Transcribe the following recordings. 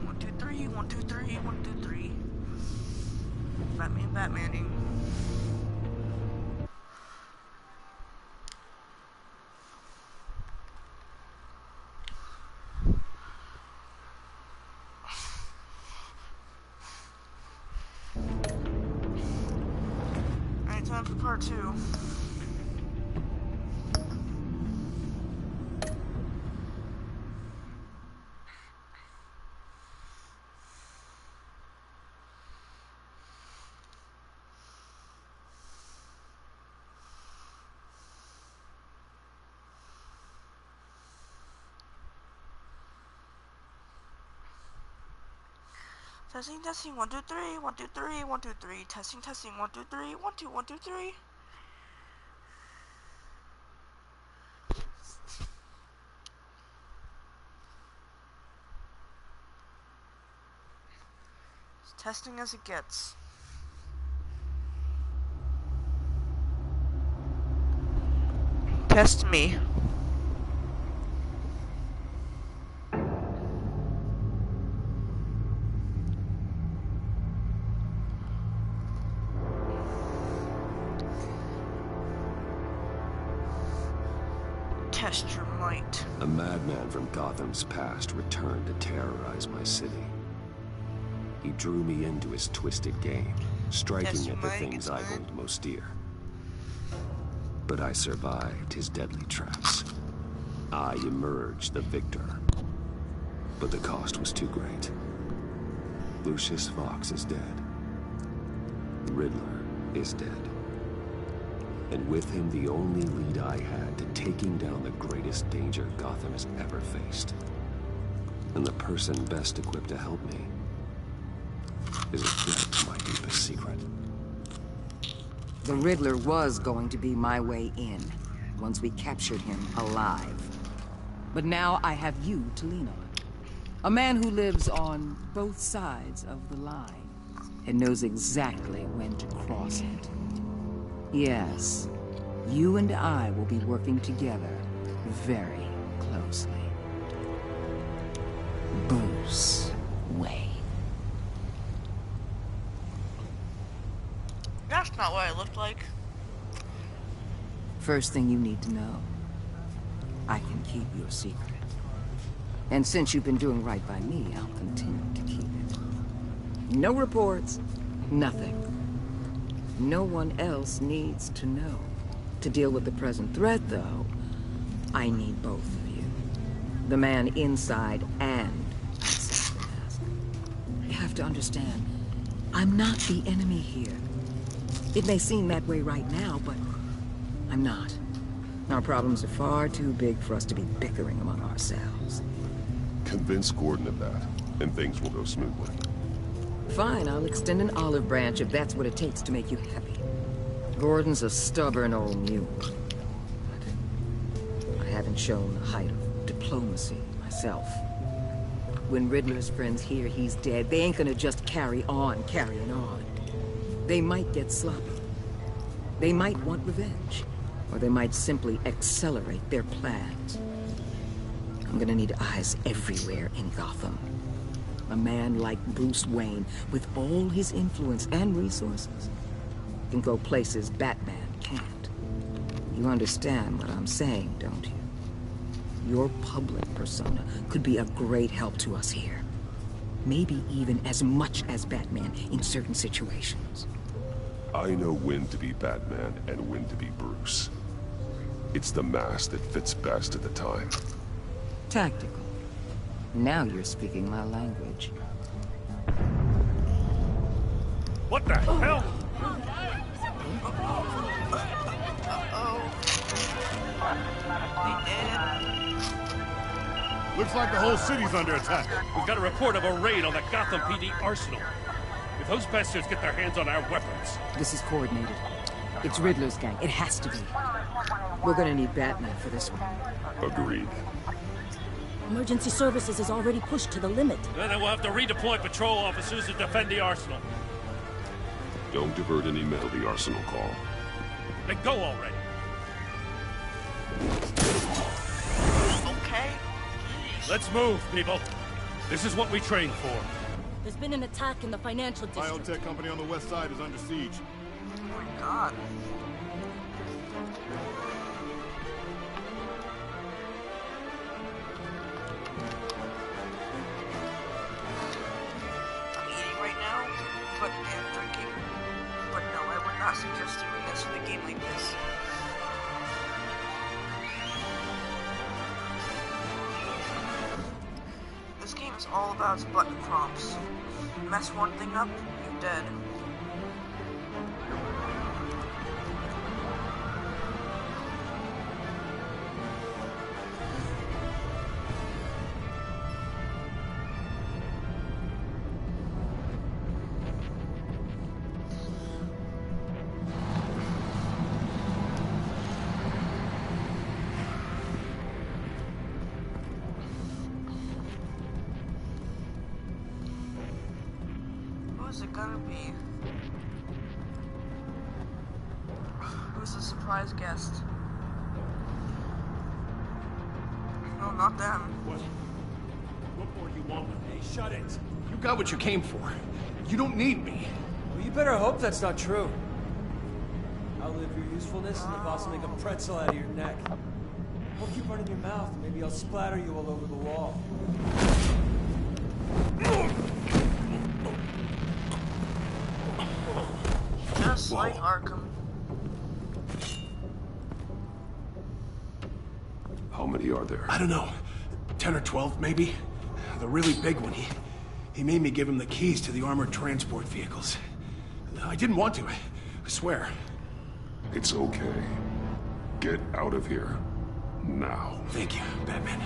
1, 2, 3, 1, 2, 3, 1, 2, 3. Batmaning. Alright, time for part 2. Testing, 1, 2, 3, 1, 2, 3, 1, 2, 3. Testing, 1, 2, 3, 1, 2, 1, 2, 3. It's testing as it gets. Test me. Test your might. A madman from Gotham's past returned to terrorize my city. He drew me into his twisted game, striking at the things I hold most dear. But I survived his deadly traps. I emerged the victor. But the cost was too great. Lucius Fox is dead. Riddler is dead. And with him, the only lead I had to taking down the greatest danger Gotham has ever faced. And the person best equipped to help me is a threat to my deepest secret. The Riddler was going to be my way in, once we captured him alive. But now I have you to lean on. A man who lives on both sides of the line, and knows exactly when to cross it. Yes, you and I will be working together very closely. Bruce Wayne. That's not what I looked like. First thing you need to know, I can keep your secret. And since you've been doing right by me, I'll continue to keep it. No reports, nothing. No one else needs to know. To deal with the present threat, though, I need both of you. The man inside and outside the mask. You have to understand, I'm not the enemy here. It may seem that way right now, but I'm not. Our problems are far too big for us to be bickering among ourselves. Convince Gordon of that, and things will go smoothly. Fine, I'll extend an olive branch if that's what it takes to make you happy. Gordon's a stubborn old mule. But I haven't shown the height of diplomacy myself. When Riddler's friends hear he's dead, they ain't gonna just carry on carrying on. They might get sloppy. They might want revenge. Or they might simply accelerate their plans. I'm gonna need eyes everywhere in Gotham. A man like Bruce Wayne, with all his influence and resources, can go places Batman can't. You understand what I'm saying, don't you? Your public persona could be a great help to us here. Maybe even as much as Batman in certain situations. I know when to be Batman and when to be Bruce. It's the mask that fits best at the time. Tactical. Now you're speaking my language. What the hell? Looks like the whole city's under attack. We've got a report of a raid on the Gotham PD arsenal. If those bastards get their hands on our weapons... This is coordinated. It's Riddler's gang. It has to be. We're gonna need Batman for this one. Agreed. Emergency services is already pushed to the limit. Then we'll have to redeploy patrol officers to defend the arsenal. Don't divert any men to the arsenal call. Then go already. Okay. Let's move, people. This is what we trained for. There's been an attack in the financial district. Biotech company on the west side is under siege. Oh my god. I'm eating right now, and drinking. But no, I would not suggest doing this with a game like this. This game is all about button prompts. Mess one thing up, you're dead. Who's it gonna be? Who's the surprise guest? No, not them. What more you want? Hey, shut it. You got what you came for. You don't need me. Well, you better hope that's not true. Outlive your usefulness and the boss will make a pretzel out of your neck. Or keep running your mouth, maybe I'll splatter you all over the wall. Just like Arkham. How many are there? I don't know. 10 or 12, maybe? The really big one, he made me give him the keys to the armored transport vehicles. I didn't want to, I swear. It's okay. Get out of here. Now. Thank you, Batman.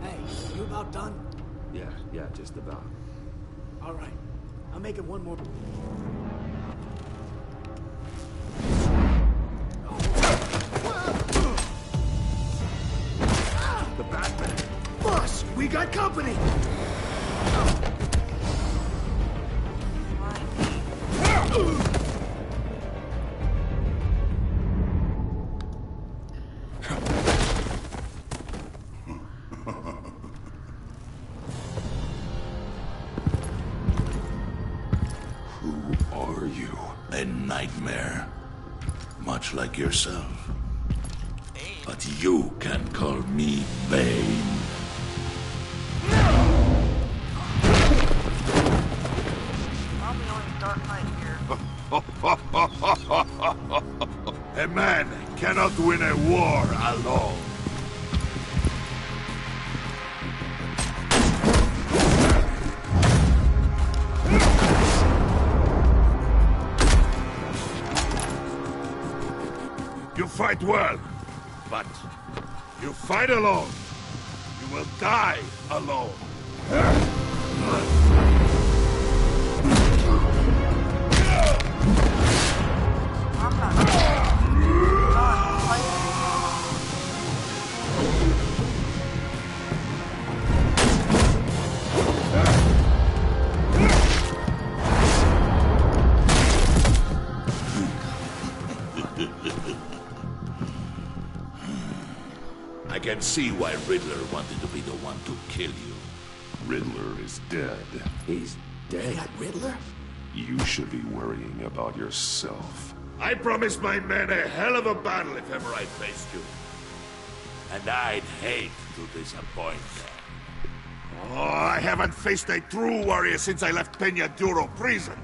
Hey, you about done? Yeah, just about. All right. I'll make it one more. The Batman. Boss, we got company! Who are you? A nightmare. Much like yourself. But you can call me Bane. I'm the only Dark Knight here. A man cannot win a war alone. You fight well, but you fight alone. You will die alone. I'm not fighting. I can see why Riddler wanted to be the one to kill you. Riddler is dead. He's dead. Riddler? You should be worrying about yourself. I promised my men a hell of a battle if ever I faced you. And I'd hate to disappoint them. Oh, I haven't faced a true warrior since I left Peña Duro prison.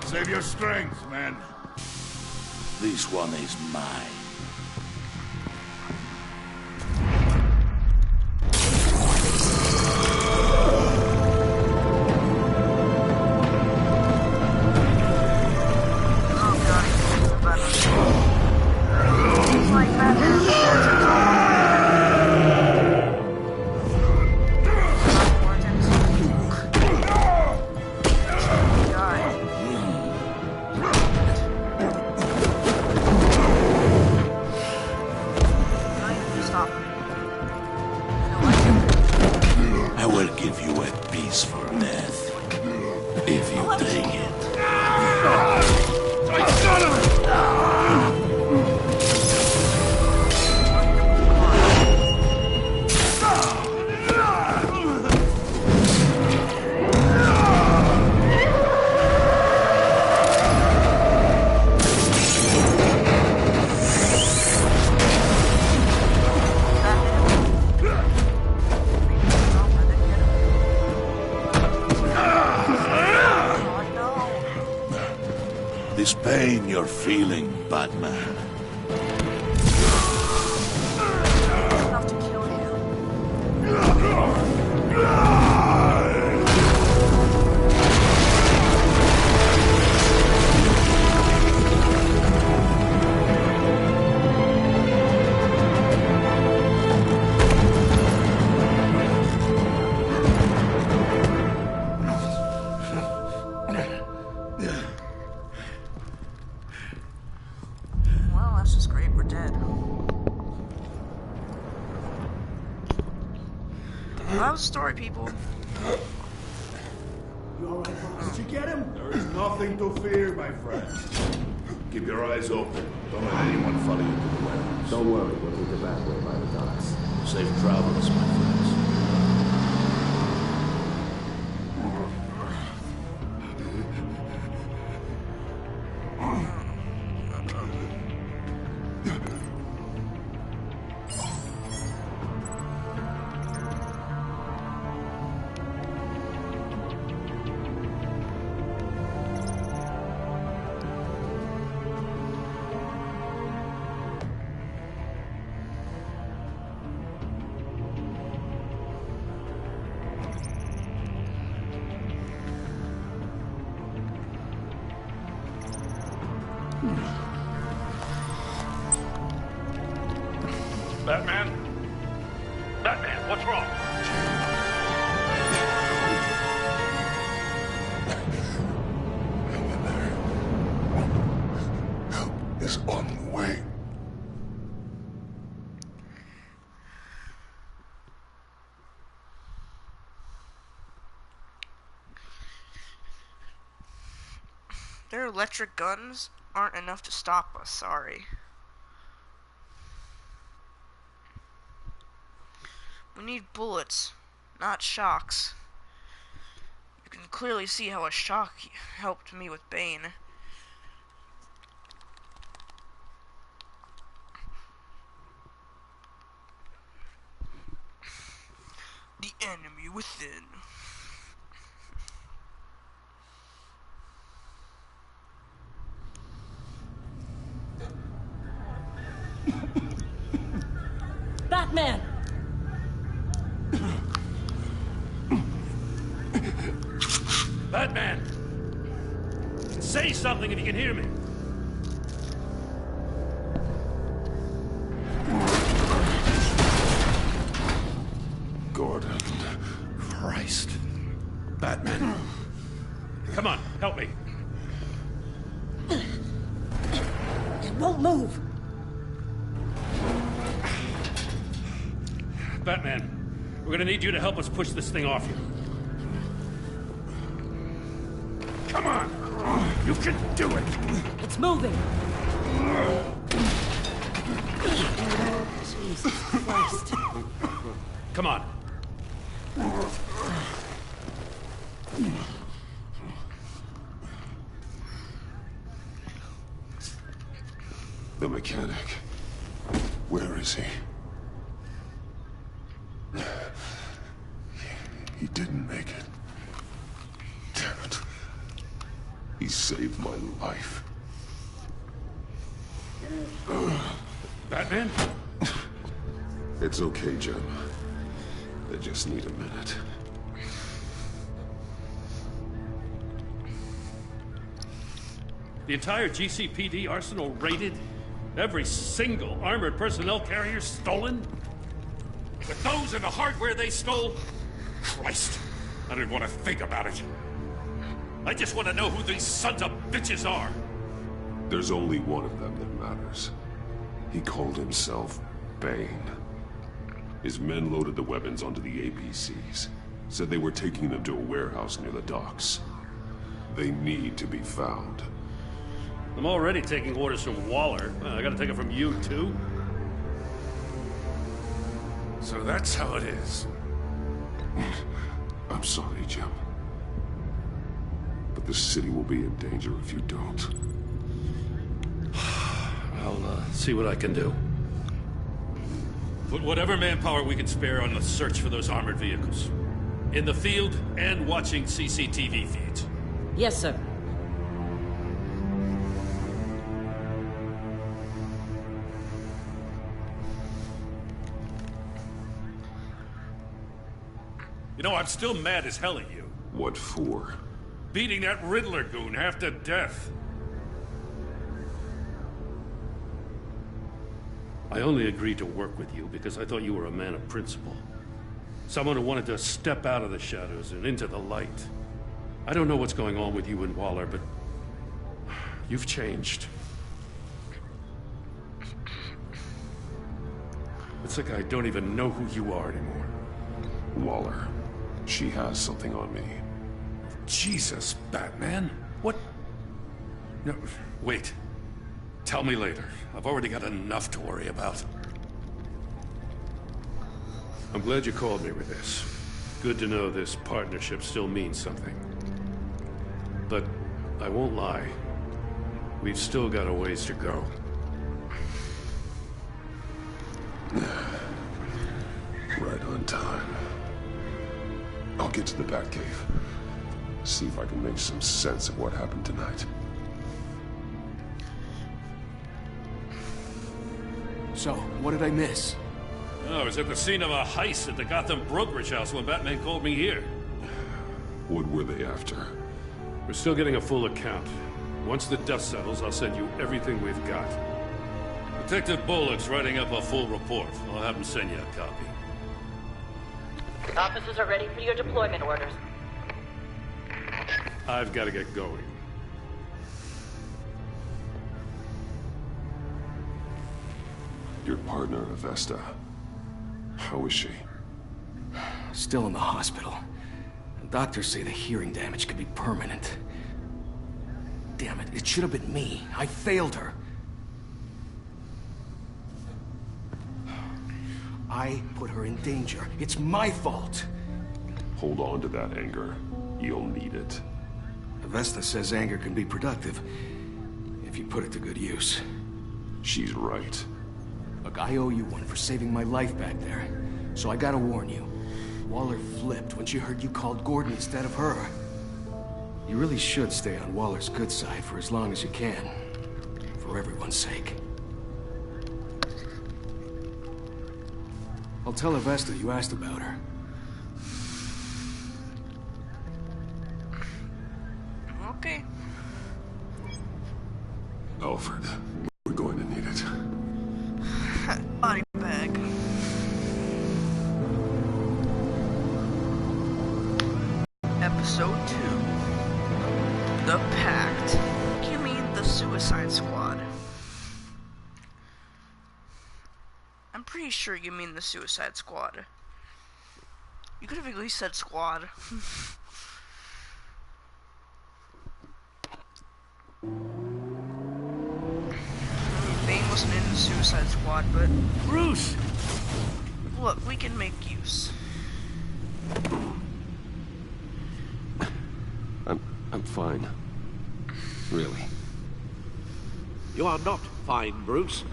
Save your strength, man. This one is mine. Dang it. This pain you're feeling, Batman. Enough to kill you. Well, that's just great. We're dead. That was the story, people. You alright, Did you get him? There is nothing to fear, my friend. Keep your eyes open. Don't let anyone follow you to the warehouse. Don't worry, we'll take the back way by the docks. Safe travels, my friends. Batman? Batman, what's wrong? Help is on the way. Their electric guns aren't enough to stop us, sorry. We need bullets, not shocks. You can clearly see how a shock helped me with Bane. The enemy within. Batman! Batman! Say something if you can hear me. Gordon. Christ. Batman. Come on, help me. It won't move! Batman, we're gonna need you to help us push this thing off you. Come on! You can do it! It's moving! Jesus Christ. Come on. The mechanic. Where is he? He didn't make it. Damn it. He saved my life. Batman? It's okay, Jim. I just need a minute. The entire GCPD arsenal raided? Every single armored personnel carrier stolen? With those and the hardware they stole? Christ, I don't want to think about it. I just want to know who these sons of bitches are. There's only one of them that matters. He called himself Bane. His men loaded the weapons onto the APCs. Said they were taking them to a warehouse near the docks. They need to be found. I'm already taking orders from Waller. I gotta take it from you, too? So that's how it is. I'm sorry, Jim. But the city will be in danger if you don't. I'll see what I can do. Put whatever manpower we can spare on the search for those armored vehicles. In the field and watching CCTV feeds. Yes, sir. You know, I'm still mad as hell at you. What for? Beating that Riddler goon half to death. I only agreed to work with you because I thought you were a man of principle. Someone who wanted to step out of the shadows and into the light. I don't know what's going on with you and Waller, but you've changed. It's like I don't even know who you are anymore. Waller. She has something on me. Jesus, Batman. What? No, wait. Tell me later. I've already got enough to worry about. I'm glad you called me with this. Good to know this partnership still means something. But I won't lie. We've still got a ways to go. Right on time. I'll get to the Batcave. See if I can make some sense of what happened tonight. So, what did I miss? I was at the scene of a heist at the Gotham brokerage house when Batman called me here. What were they after? We're still getting a full account. Once the dust settles, I'll send you everything we've got. Detective Bullock's writing up a full report. I'll have him send you a copy. Officers are ready for your deployment orders. I've got to get going. Your partner, Avesta. How is she? Still in the hospital. Doctors say the hearing damage could be permanent. Damn it, it should have been me. I failed her. I put her in danger. It's my fault. Hold on to that anger. You'll need it. Avesta says anger can be productive if you put it to good use. She's right. Look, I owe you one for saving my life back there. So I gotta warn you. Waller flipped when she heard you called Gordon instead of her. You really should stay on Waller's good side for as long as you can. For everyone's sake. I'll tell Avesta you asked about her. Okay. Alfred, we're going to need it. Body bag. Episode 2. The Pact. You mean the Suicide Squad? I'm pretty sure you mean the Suicide Squad. You could have at least said squad. Bane wasn't in the Suicide Squad, but... Bruce! Look, we can make use. I'm fine. Really. You are not fine, Bruce.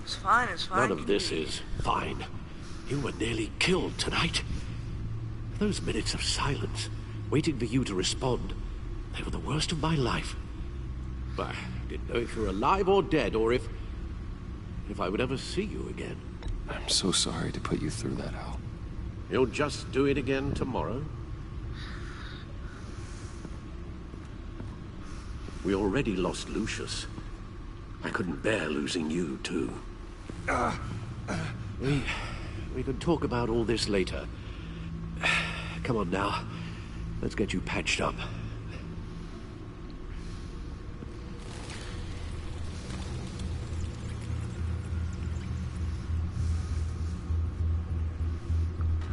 It's fine, it's fine. None of this is fine. You were nearly killed tonight. Those minutes of silence, waiting for you to respond, they were the worst of my life. I didn't know if you were alive or dead, or if I would ever see you again. I'm so sorry to put you through that, Al. You'll just do it again tomorrow? We already lost Lucius. I couldn't bear losing you, too. We can talk about all this later. Come on now. Let's get you patched up.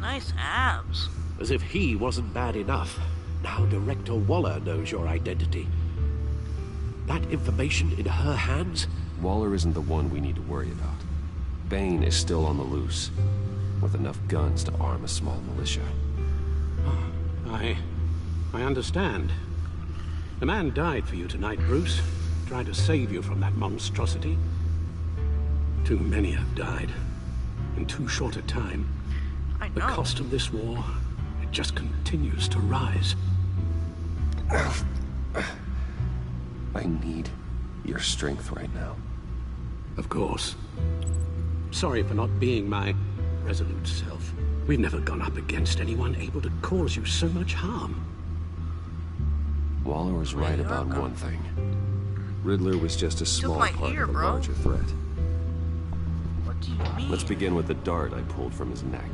Nice abs. As if he wasn't bad enough. Now Director Waller knows your identity. That information in her hands? Waller isn't the one we need to worry about. Bane is still on the loose, with enough guns to arm a small militia. I understand. The man died for you tonight, Bruce. Tried to save you from that monstrosity. Too many have died. In too short a time. I know. The cost of this war, it just continues to rise. I need your strength right now. Of course. Sorry for not being my resolute self. We've never gone up against anyone able to cause you so much harm. Waller was right about one thing. Riddler was just a small part of a larger threat. What do you mean? Let's begin with the dart I pulled from his neck.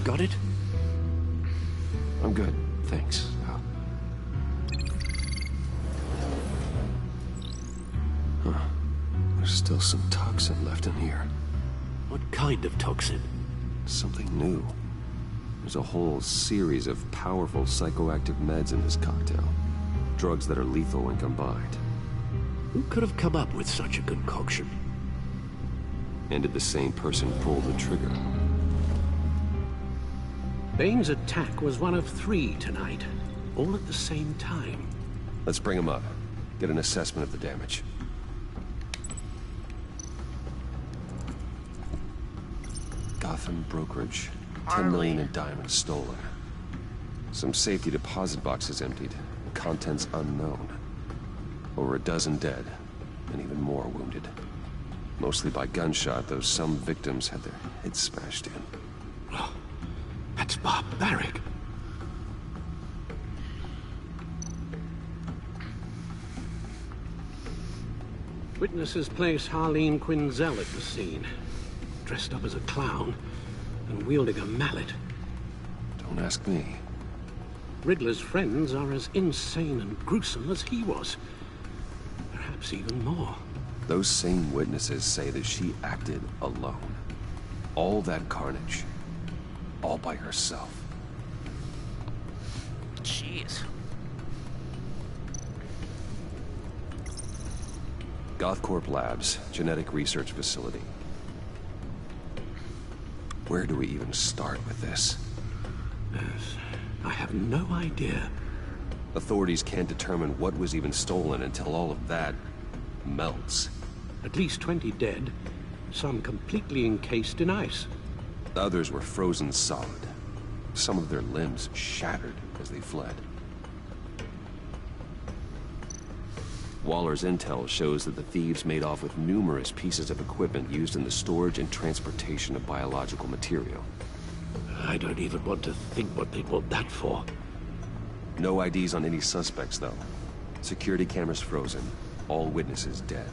Got it? I'm good, thanks. Huh. There's still some toxin left in here. What kind of toxin? Something new. There's a whole series of powerful psychoactive meds in this cocktail. Drugs that are lethal when combined. Who could have come up with such a concoction? And did the same person pull the trigger? Bane's attack was one of 3 tonight, all at the same time. Let's bring him up. Get an assessment of the damage. Gotham brokerage. 10 million in diamonds stolen. Some safety deposit boxes emptied. Contents unknown. Over a dozen dead, and even more wounded. Mostly by gunshot, though some victims had their heads smashed in. Oh, that's barbaric. Witnesses place Harleen Quinzel at the scene, dressed up as a clown and wielding a mallet. Don't ask me. Riddler's friends are as insane and gruesome as he was. Perhaps even more. Those same witnesses say that she acted alone. All that carnage. All by herself. Jeez. GothCorp Labs, genetic research facility. Where do we even start with this? Yes, I have no idea. Authorities can't determine what was even stolen until all of that melts. At least 20 dead, some completely encased in ice. Others were frozen solid. Some of their limbs shattered as they fled. Waller's intel shows that the thieves made off with numerous pieces of equipment used in the storage and transportation of biological material. I don't even want to think what they'd want that for. No IDs on any suspects, though. Security cameras frozen. All witnesses dead.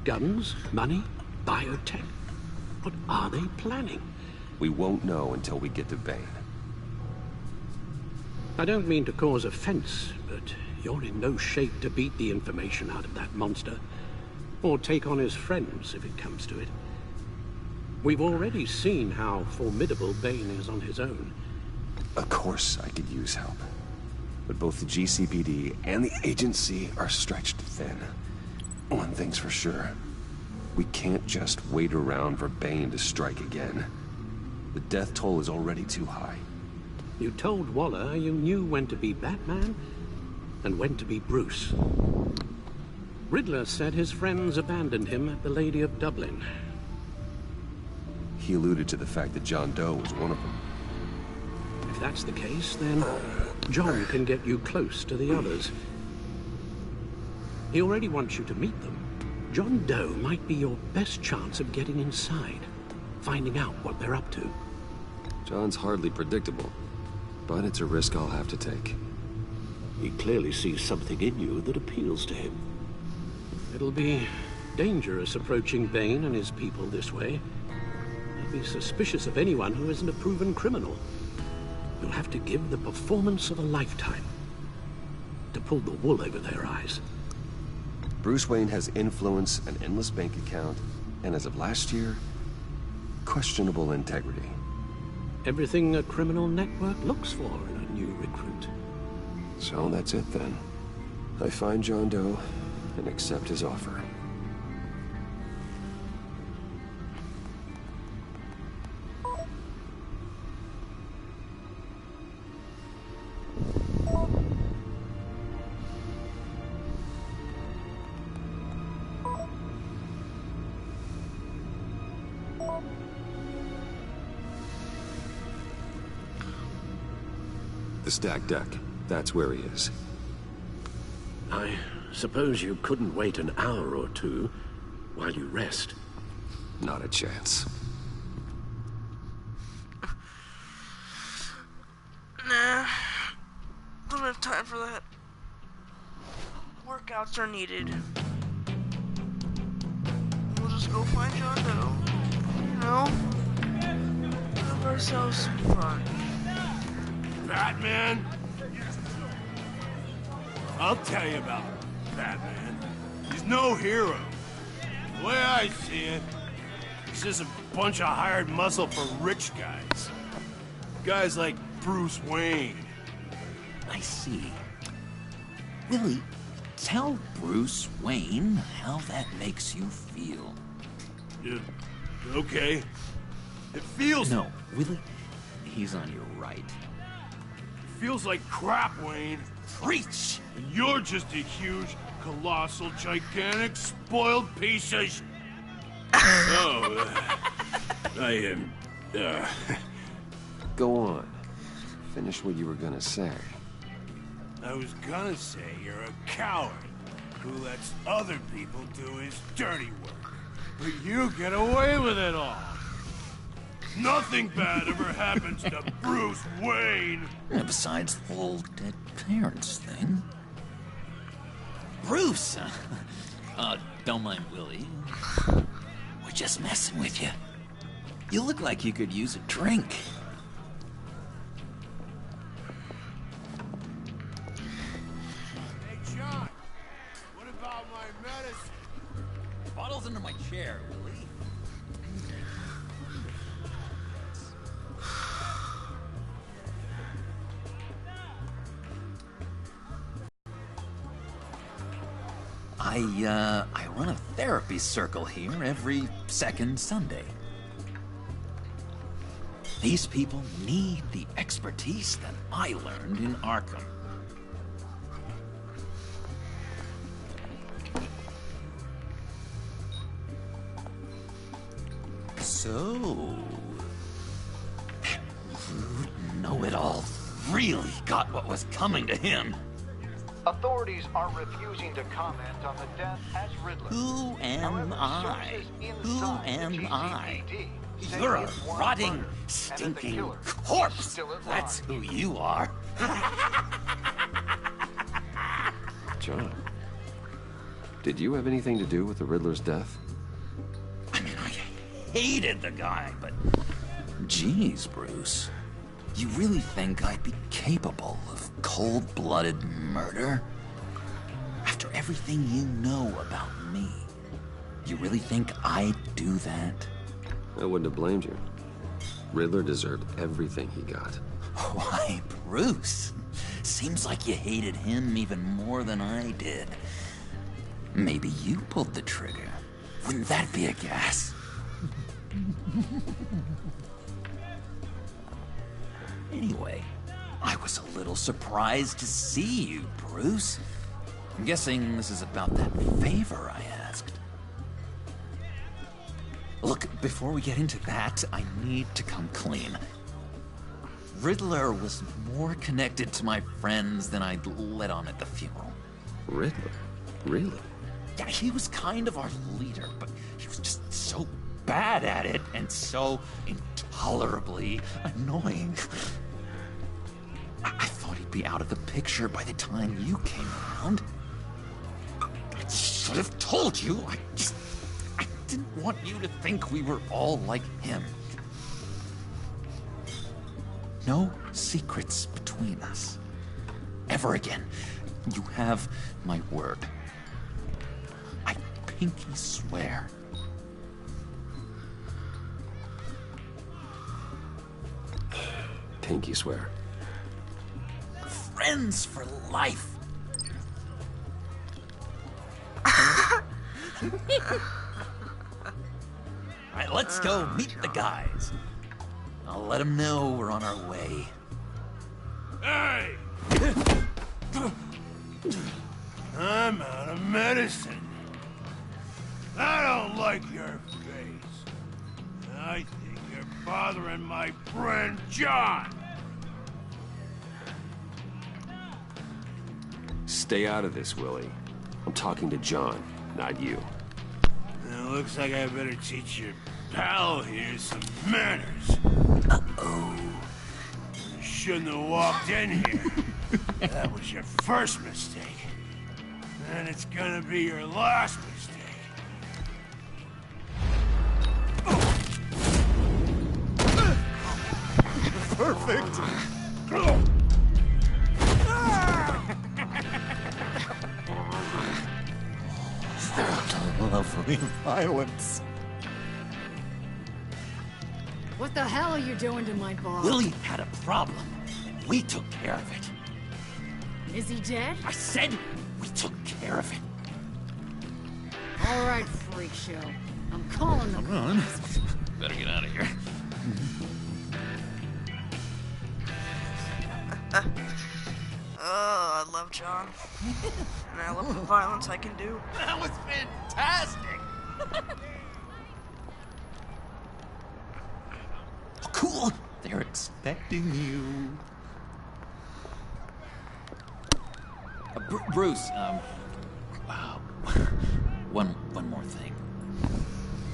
Guns, money, biotech. What are they planning? We won't know until we get to Bane. I don't mean to cause offense, but you're in no shape to beat the information out of that monster. Or take on his friends, if it comes to it. We've already seen how formidable Bane is on his own. Of course I could use help. But both the GCPD and the agency are stretched thin. One thing's for sure. We can't just wait around for Bane to strike again. The death toll is already too high. You told Waller you knew when to be Batman and when to be Bruce. Riddler said his friends abandoned him at the Lady of Dublin. He alluded to the fact that John Doe was one of them. If that's the case, then John can get you close to the others. He already wants you to meet them. John Doe might be your best chance of getting inside, finding out what they're up to. John's hardly predictable, but it's a risk I'll have to take. He clearly sees something in you that appeals to him. It'll be dangerous approaching Bane and his people this way. They'll be suspicious of anyone who isn't a proven criminal. You'll have to give the performance of a lifetime. to pull the wool over their eyes. Bruce Wayne has influence, an endless bank account, and as of last year, questionable integrity. Everything a criminal network looks for in a new recruit. So that's it then. I find John Doe and accept his offer. The stacked deck. That's where he is. I suppose you couldn't wait an hour or two while you rest? Not a chance. Nah. Don't have time for that. Workouts are needed. We'll just go find John Doe. You know? Have ourselves some fun. Batman? I'll tell you about Batman. He's no hero. The way I see it, he's just a bunch of hired muscle for rich guys. Guys like Bruce Wayne. I see. Willie, tell Bruce Wayne how that makes you feel. Yeah, okay. It feels... No, Willie, he's on your right. It feels like crap, Wayne. Preach! And you're just a huge, colossal, gigantic, spoiled piece of I am... Go on. Finish what you were gonna say. I was gonna say you're a coward who lets other people do his dirty work. But you get away with it all. Nothing bad ever happens to Bruce Wayne. And besides the whole dead parents thing. Bruce! Don't mind Willie. We're just messing with you. You look like you could use a drink. Hey, John. What about my medicine? Bottle's under my chair, Willie. I run a therapy circle here every second Sunday. These people need the expertise that I learned in Arkham. So, that rude know-it-all really got what was coming to him. Authorities are refusing to comment on the death as Riddler. Who am I? Who am I? You're a rotting, stinking corpse. That's who you are. John, did you have anything to do with the Riddler's death? I mean, I hated the guy, but... Jeez, Bruce. You really think I'd be capable of cold-blooded murder? After everything you know about me, you really think I'd do that? I wouldn't have blamed you. Riddler deserved everything he got. Why, Bruce? Seems like you hated him even more than I did. Maybe you pulled the trigger. Wouldn't that be a gas? Anyway, I was a little surprised to see you, Bruce. I'm guessing this is about that favor I asked. Look, before we get into that, I need to come clean. Riddler was more connected to my friends than I'd let on at the funeral. Riddler? Really? Yeah, he was kind of our leader, but he was just so bad at it and so intolerably annoying. I thought he'd be out of the picture by the time you came around. I should have told you. I didn't want you to think we were all like him. No secrets between us. Ever again. You have my word. I pinky swear. Pinky swear. Friends for life. Alright, let's go meet the guys. I'll let them know we're on our way. Hey! I'm out of medicine. I don't like your face. I think you're bothering my friend John. Stay out of this, Willie. I'm talking to John, not you. It looks like I better teach your pal here some manners. Uh-oh. You shouldn't have walked in here. That was your first mistake. And it's gonna be your last mistake. Perfect. Lovely violence. What the hell are you doing to my bar? Willie had a problem, and we took care of it. Is he dead? I said we took care of it. All right, freak show. I'm calling the Come on. Better get out of here. Oh, I love John. And I love the violence I can do. That was fantastic! Oh, cool! They're expecting you. Bruce, wow. One more thing.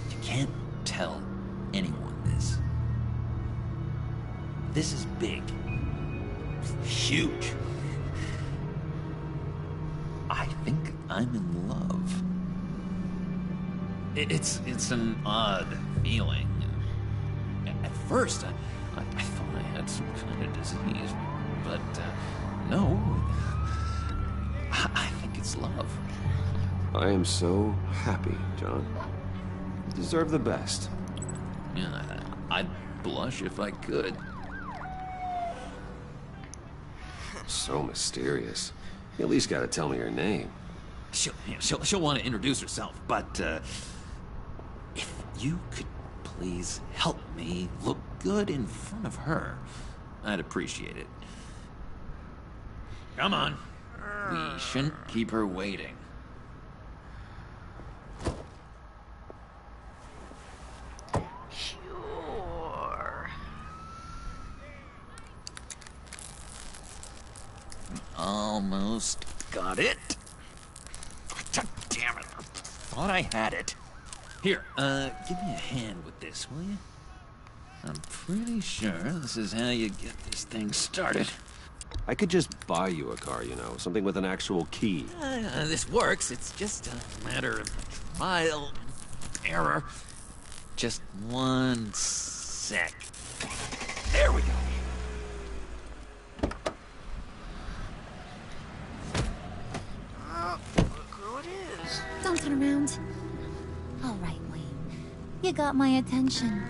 You can't tell anyone this. This is big. Huge. I think I'm in love. It's an odd feeling. At first, I thought I had some kind of disease, but no. I think it's love. I am so happy, John. You deserve the best. Yeah, I'd blush if I could. So mysterious. You at least gotta tell me her name. She'll want to introduce herself, but if you could please help me look good in front of her, I'd appreciate it. Come on. We shouldn't keep her waiting. Sure. Almost got it. Damn it. I thought I had it. Here, give me a hand with this, will you? I'm pretty sure this is how you get this thing started. I could just buy you a car, you know, something with an actual key. This works. It's just a matter of trial and error. Just one sec. There we go. Look who it is. Don't turn around. All right, Wayne. You got my attention.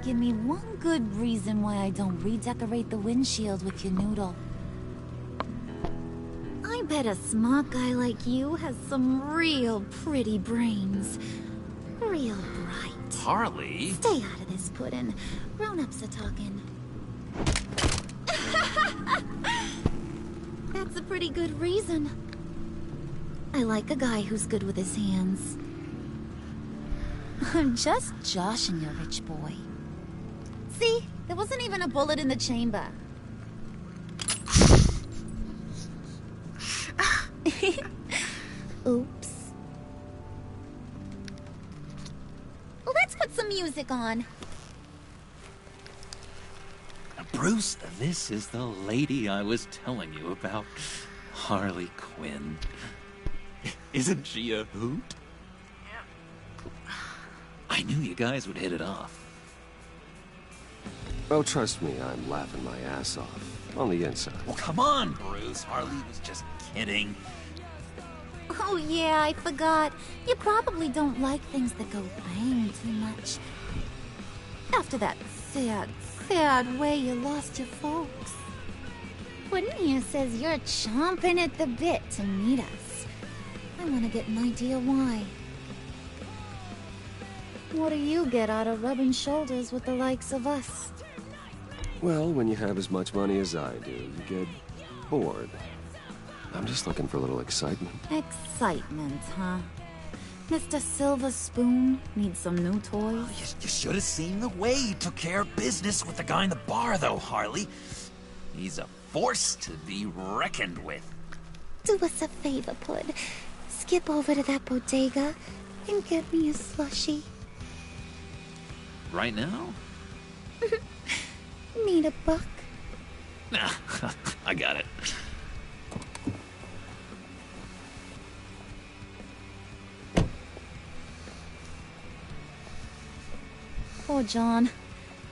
Give me one good reason why I don't redecorate the windshield with your noodle. I bet a smart guy like you has some real pretty brains. Real bright. Harley? Stay out of this, Puddin'. Grown-ups are talking. That's a pretty good reason. I like a guy who's good with his hands. I'm just joshing you, rich boy. See? There wasn't even a bullet in the chamber. Oops. Well, let's put some music on. Bruce, this is the lady I was telling you about. Harley Quinn. Isn't she a hoot? Yep. I knew you guys would hit it off. Oh, trust me, I'm laughing my ass off. On the inside. Well, come on, Bruce. Harley was just kidding. Oh yeah, I forgot. You probably don't like things that go bang too much. After that sad way you lost your folks. Puddin' here says you're chomping at the bit to meet us. I want to get an idea why. What do you get out of rubbing shoulders with the likes of us? Well, when you have as much money as I do, you get bored. I'm just looking for a little excitement. Excitement, huh? Mr. Silver Spoon needs some new toys? You should have seen the way he took care of business with the guy in the bar, though, Harley. He's a force to be reckoned with. Do us a favor, Pud. Skip over to that bodega and get me a slushie. Right now? Need a buck? Nah, I got it. Poor John.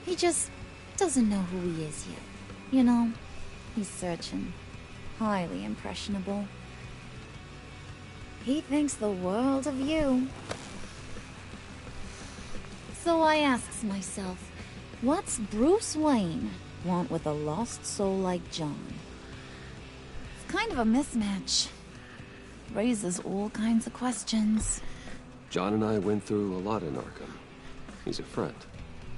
He just doesn't know who he is yet. You know, he's searching. Highly impressionable. He thinks the world of you. So I asks myself, what's Bruce Wayne want with a lost soul like John? It's kind of a mismatch. Raises all kinds of questions. John and I went through a lot in Arkham. He's a friend.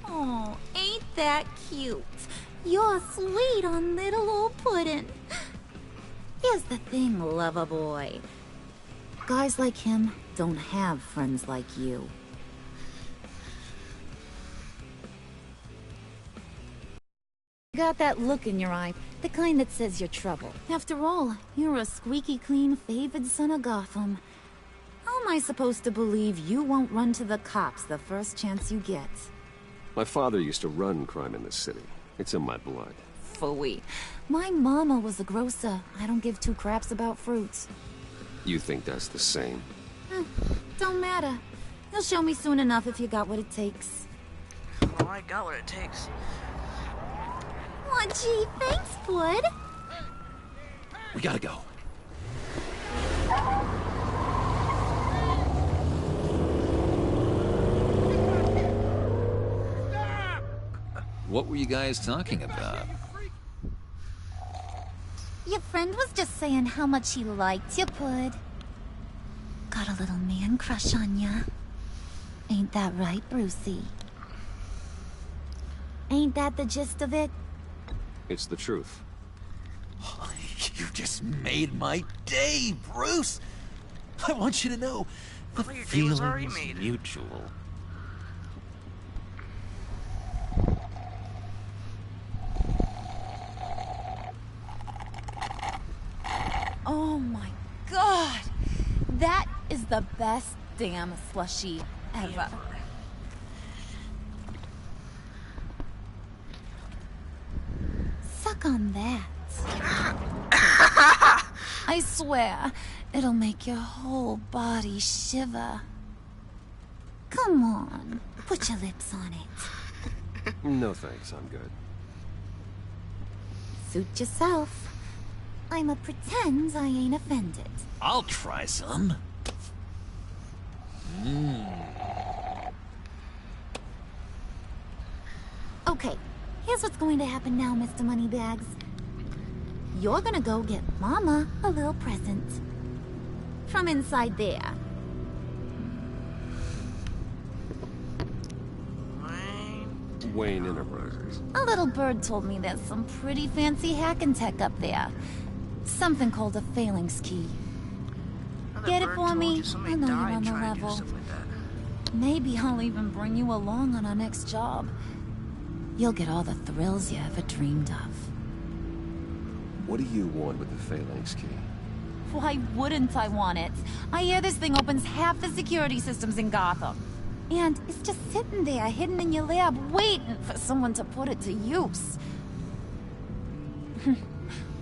Oh, ain't that cute? You're sweet on little old Puddin'. Here's the thing, lover boy. Guys like him don't have friends like you. Got that look in your eye, the kind that says you're trouble. After all, you're a squeaky clean favored son of Gotham. How am I supposed to believe you won't run to the cops the first chance you get? My father used to run crime in this city. It's in my blood. Phooey. My mama was a grocer. I don't give two craps about fruits. You think that's the same? Don't matter. You'll show me soon enough if you got what it takes. Oh, I got what it takes. Aw, gee, thanks, Bud. We gotta go. What were you guys talking about? Your friend was just saying how much he liked you, Pud. Got a little man crush on ya. Ain't that right, Brucey? Ain't that the gist of it? It's the truth. You just made my day, Bruce! I want you to know, the feeling's mutual. Oh my god! That is the best damn slushie ever. Suck on that. I swear, it'll make your whole body shiver. Come on, put your lips on it. No thanks, I'm good. Suit yourself. I'ma pretend I ain't offended. I'll try some. Okay, here's what's going to happen now, Mr. Moneybags. You're gonna go get Mama a little present. From inside there. Wayne Enterprises. A little bird told me there's some pretty fancy hacking tech up there. Something called a phalanx key. Get it for me? I know you're on the level. Maybe I'll even bring you along on our next job. You'll get all the thrills you ever dreamed of. What do you want with the phalanx key? Why wouldn't I want it? I hear this thing opens half the security systems in Gotham. And it's just sitting there, hidden in your lab, waiting for someone to put it to use.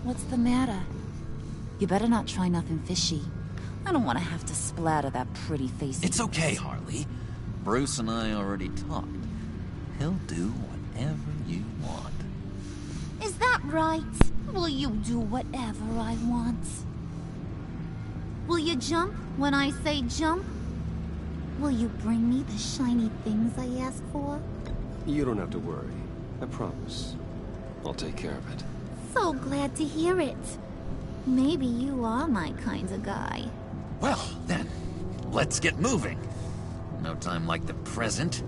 What's the matter? You better not try nothing fishy. I don't want to have to splatter that pretty face. It's okay, Harley. Bruce and I already talked. He'll do whatever you want. Is that Right. Will you do whatever I want? Will you jump when I say jump? Will you bring me the shiny things I ask for? You don't have to worry. I promise. I'll take care of it. So glad to hear it. Maybe you are my kind of guy. Well, then, let's get moving. No time like the present.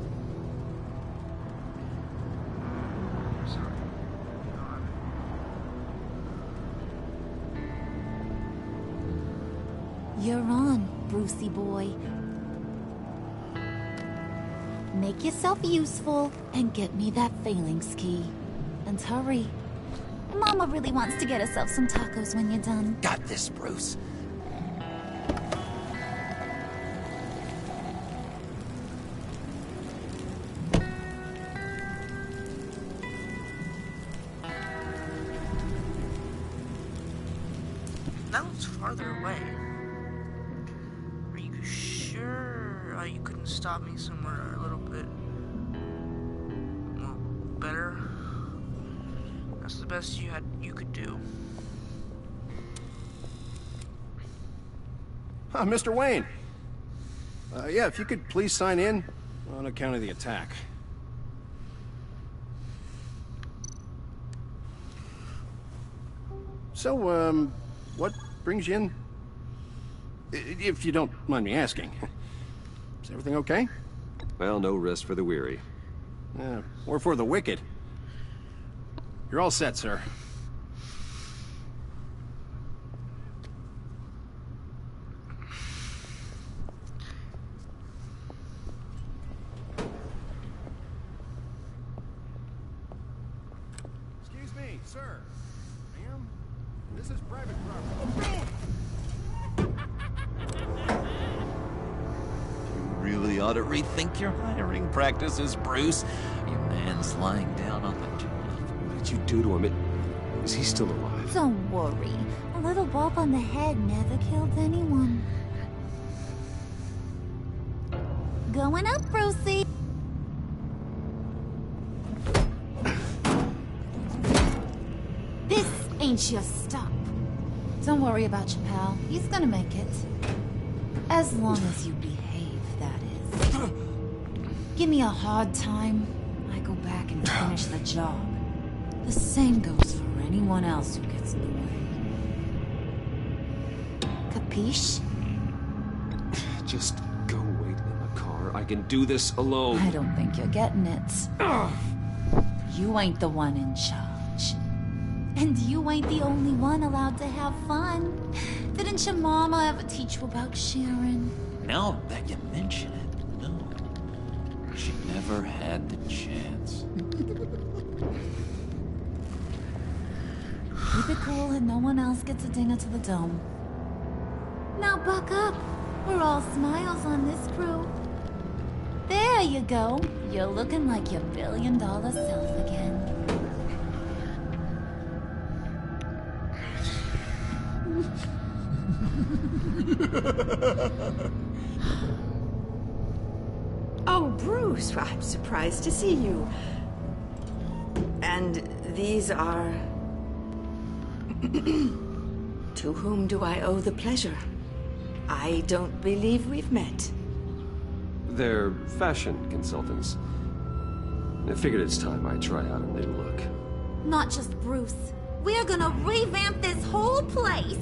You're on, Brucey boy. Make yourself useful and get me that phalanx key. And hurry. Mama really wants to get herself some tacos when you're done. Got this, Bruce. That looks farther away. Are you sure you couldn't stop me somewhere a little bit more better? That's the best you could do. Mr. Wayne. Yeah, if you could please sign in on account of the attack. So, what brings you in? If you don't mind me asking. Is everything okay? Well, no rest for the weary. Or for the wicked. You're all set, sir. Excuse me, sir. Ma'am? This is private property. Really ought to rethink your hiring practices, Bruce. Your man's lying down on the job. What did you do to him? Is he still alive? Don't worry. A little bump on the head never killed anyone. Going up, Brucey. This ain't your stop. Don't worry about your pal. He's gonna make it. As long as you behave, that is. Give me a hard time, I go back and finish the job. The same goes for anyone else who gets in the way. Capiche? Just go wait in the car. I can do this alone. I don't think you're getting it. You ain't the one in charge. And you ain't the only one allowed to have fun. Didn't your mama ever teach you about sharing? Now that you mention it, no. She never had the chance. Keep it cool and no one else gets a dinger to the dome. Now buck up. We're all smiles on this crew. There you go. You're looking like your billion-dollar self again. Oh, Bruce, I'm surprised to see you. And these are... To whom do I owe the pleasure? I don't believe we've met. They're fashion consultants. I figured it's time I try out a new look. Not just Bruce. We're gonna revamp this whole place.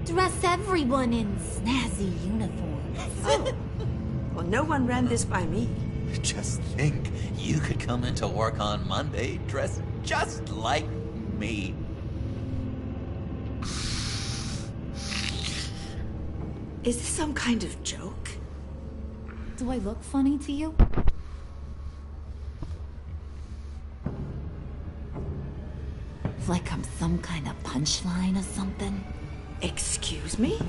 Dress everyone in snazzy uniforms. Oh. Well, no one ran this by me. Just think, you could come into work on Monday dressed just like me. Is this some kind of joke? Do I look funny to you? Like I'm some kind of punchline or something? Excuse me?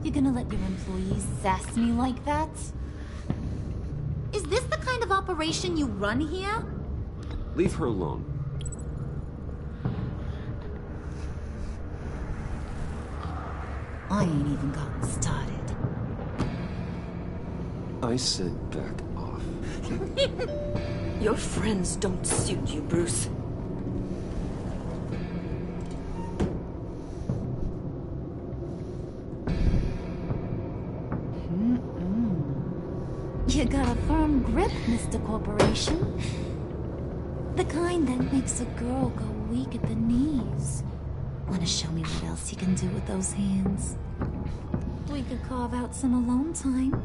You're gonna let your employees sass me like that? Is this the kind of operation you run here? Leave her alone. I ain't even gotten started. I said back off. Your friends don't suit you, Bruce. You got a firm grip, Mr. Corporation. The kind that makes a girl go weak at the knees. Wanna show me what else you can do with those hands? We could carve out some alone time.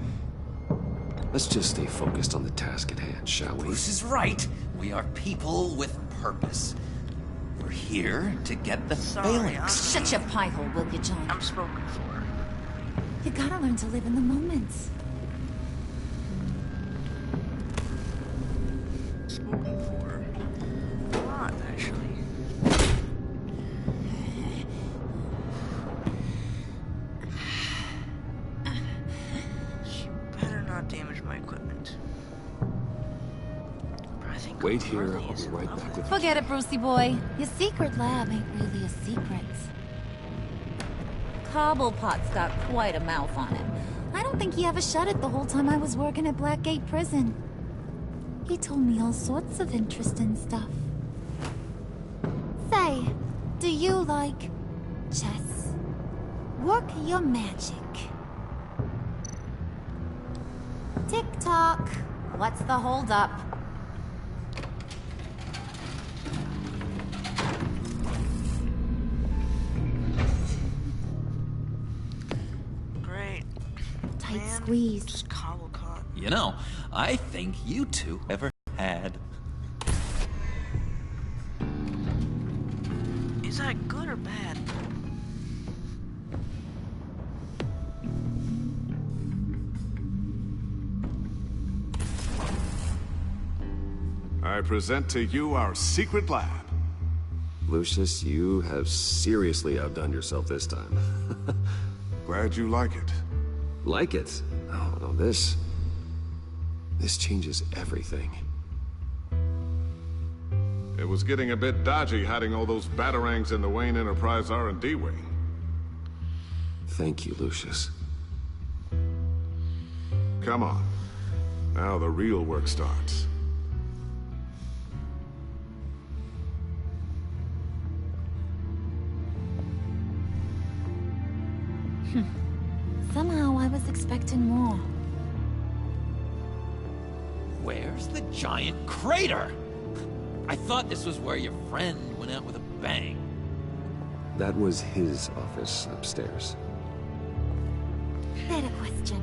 Let's just stay focused on the task at hand, shall we? Bruce is right. We are people with purpose. We're here to get the phalanx. Shut your pie hole, will you, John? I'm spoken for. You gotta learn to live in the moment. Spoken for. A lot, actually. You better not damage my equipment. But I think Wait here, I'll be right back with you. Forget it, Brucey boy. Your secret lab ain't really a secret. Cobblepot's got quite a mouth on him. I don't think he ever shut it the whole time I was working at Blackgate Prison. He told me all sorts of interesting stuff. Say, do you like chess? Work your magic. Tick-tock. What's the holdup? Great. Tight squeeze. Just Cobblepot. You know, I think you two ever had. Is that good or bad? I present to you our secret lab. Lucius, you have seriously outdone yourself this time. Glad you like it. Like it? Oh, no, this changes everything. It was getting a bit dodgy hiding all those batarangs in the Wayne Enterprise R&D wing. Thank you, Lucius. Come on. Now the real work starts. Somehow I was expecting more. Where's the giant crater? I thought this was where your friend went out with a bang. That was his office upstairs. Better question.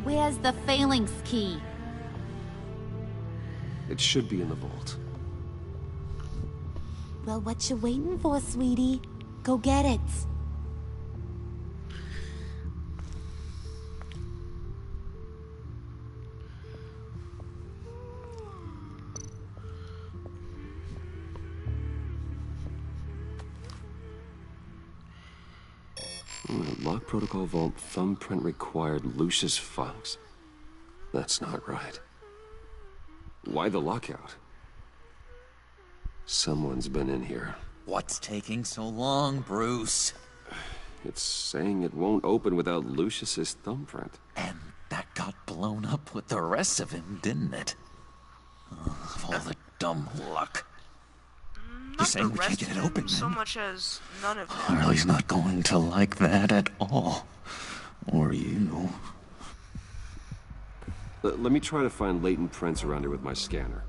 Where's the phalanx key? It should be in the vault. Well, what you waiting for, sweetie? Go get it. Lock protocol vault thumbprint required Lucius files. That's not right. Why the lockout? Someone's been in here. What's taking so long, Bruce? It's saying it won't open without Lucius's thumbprint. And that got blown up with the rest of him, didn't it? Of all the dumb luck. You're saying we can't get it open, so then? much as none of them. Harley's not going to like that at all. Or you. Let me try to find latent prints around here with my scanner.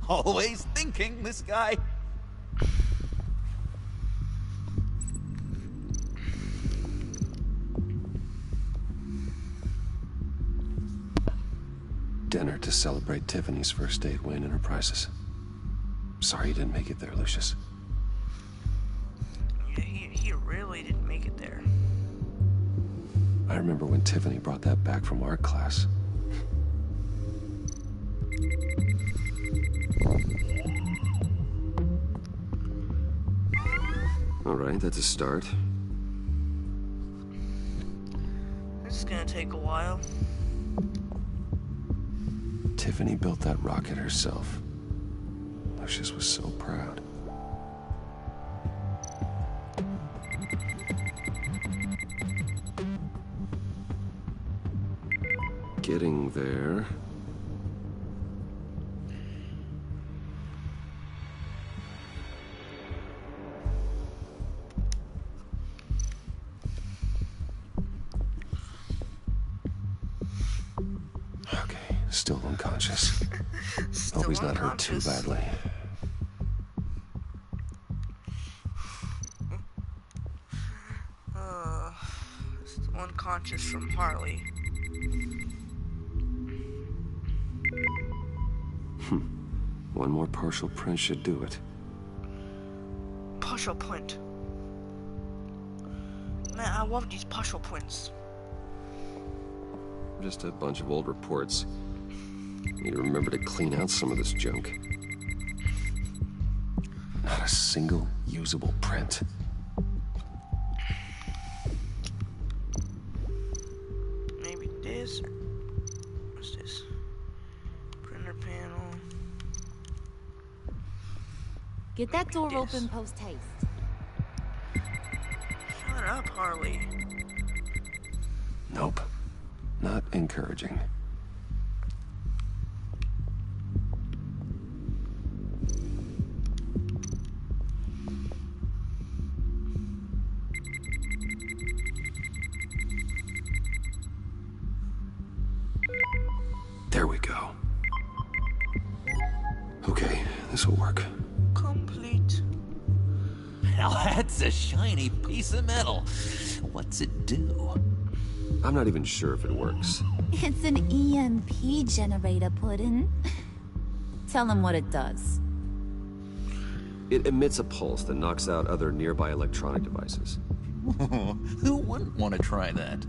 Always thinking, this guy. Dinner to celebrate Tiffany's first day at Wayne Enterprises. Sorry you didn't make it there, Lucius. Yeah, he really didn't make it there. I remember when Tiffany brought that back from art class. All right, that's a start. This is gonna take a while. Tiffany built that rocket herself. Lucius was so proud. Getting there. Still unconscious. Hope he's not hurt too badly. Still unconscious from Harley. One more partial print should do it. Partial print. Man, I love these partial prints. Just a bunch of old reports. Need to remember to clean out some of this junk. Not a single usable print. Maybe this. What's this? Printer panel. Get that door open post haste. Shut up, Harley. Nope. Not encouraging. There we go. Okay, this'll work. Complete. Now that's a shiny piece of metal. What's it do? I'm not even sure if it works. It's an EMP generator, Puddin'. Tell him what it does. It emits a pulse that knocks out other nearby electronic devices. Who wouldn't want to try that?